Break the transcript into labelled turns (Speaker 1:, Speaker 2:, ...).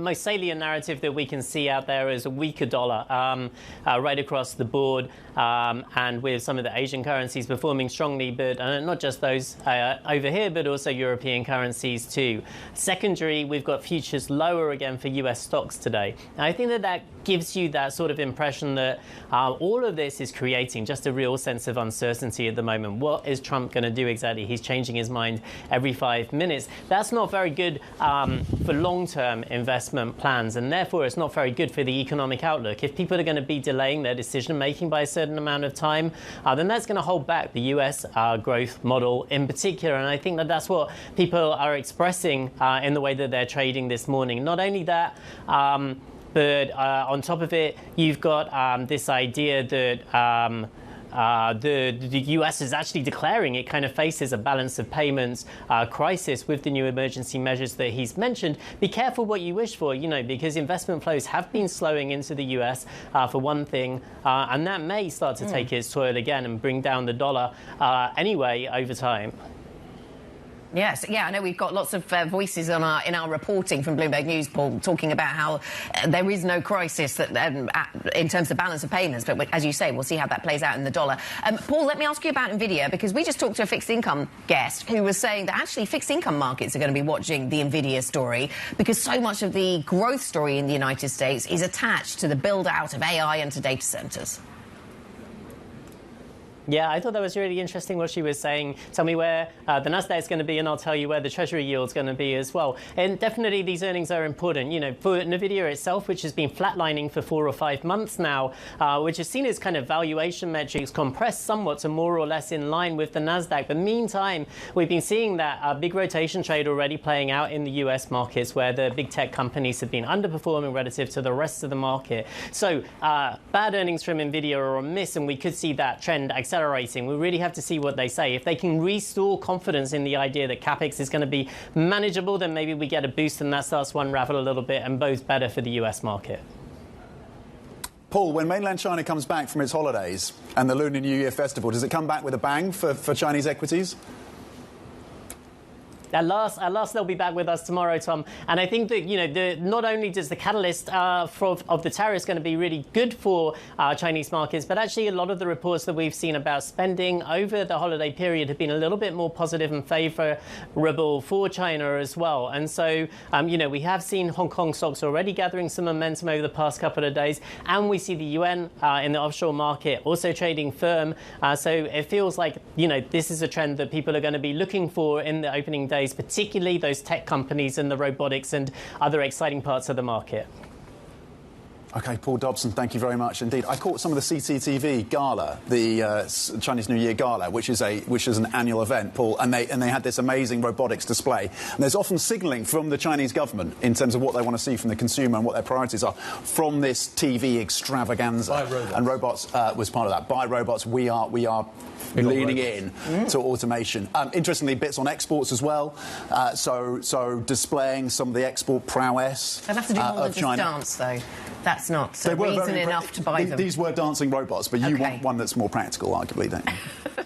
Speaker 1: Most salient narrative that we can see out there is a weaker dollar right across the board, and with some of the Asian currencies performing strongly, but not just those over here, but also European currencies too. Secondary, we've got futures lower again for US stocks today. And I think that gives you that sort of impression that all of this is creating just a real sense of uncertainty at the moment. What is Trump going to do exactly? He's changing his mind every 5 minutes. That's not very good for long-term investment plans, and therefore it's not very good for the economic outlook. If people are going to be delaying their decision making by a certain amount of time, then that's going to hold back the US growth model in particular. And I think that that's what people are expressing in the way that they're trading this morning. Not only that, but on top of it, you've got this idea that the US is actually declaring it kind of faces a balance of payments crisis with the new emergency measures that he's mentioned. Be careful what you wish for, because investment flows have been slowing into the US for one thing, and that may start to take its toll again and bring down the dollar anyway over time.
Speaker 2: Yes, yeah, I know we've got lots of voices in our reporting from Bloomberg News, Paul, talking about how there is no crisis that in terms of balance of payments. But as you say, we'll see how that plays out in the dollar. Paul, let me ask you about Nvidia, because we just talked to a fixed income guest who was saying that actually fixed income markets are going to be watching the Nvidia story because so much of the growth story in the United States is attached to the build out of AI and to data centers.
Speaker 1: Yeah, I thought that was really interesting what she was saying. Tell me where the Nasdaq is going to be, and I'll tell you where the Treasury yield is going to be as well. And definitely these earnings are important. For Nvidia itself, which has been flatlining for 4 or 5 months now, which is seen as kind of valuation metrics compressed somewhat to more or less in line with the Nasdaq. But meantime, we've been seeing that big rotation trade already playing out in the US markets, where the big tech companies have been underperforming relative to the rest of the market. So bad earnings from Nvidia are a miss, and we could see that trend accelerate. We really have to see what they say. If they can restore confidence in the idea that capex is going to be manageable, then maybe we get a boost and that starts to unravel a little bit and bodes better for the US market.
Speaker 3: Paul, when mainland China comes back from its holidays and the Lunar New Year festival, does it come back with a bang for Chinese equities?
Speaker 1: At last, they'll be back with us tomorrow, Tom. And I think that not only does the catalyst of the tariffs going to be really good for Chinese markets, but actually a lot of the reports that we've seen about spending over the holiday period have been a little bit more positive and favourable for China as well. And so, we have seen Hong Kong stocks already gathering some momentum over the past couple of days, and we see the yuan in the offshore market also trading firm. So it feels like this is a trend that people are going to be looking for in the opening day, particularly those tech companies and the robotics and other exciting parts of the market.
Speaker 3: OK, Paul Dobson, thank you very much indeed. I caught some of the CCTV gala, the Chinese New Year gala, which is an annual event, Paul, and they had this amazing robotics display. And there's often signalling from the Chinese government in terms of what they want to see from the consumer and what their priorities are from this TV extravaganza.
Speaker 4: Buy robots.
Speaker 3: And robots was part of that. Buy robots. We are leaning in to automation. Interestingly, bits on exports as well. So displaying some of the export prowess
Speaker 2: They'll have to do more than
Speaker 3: of China.
Speaker 2: just dance, though. That's not reason enough to buy them.
Speaker 3: These were dancing robots, but you want one that's more practical, arguably, don't you?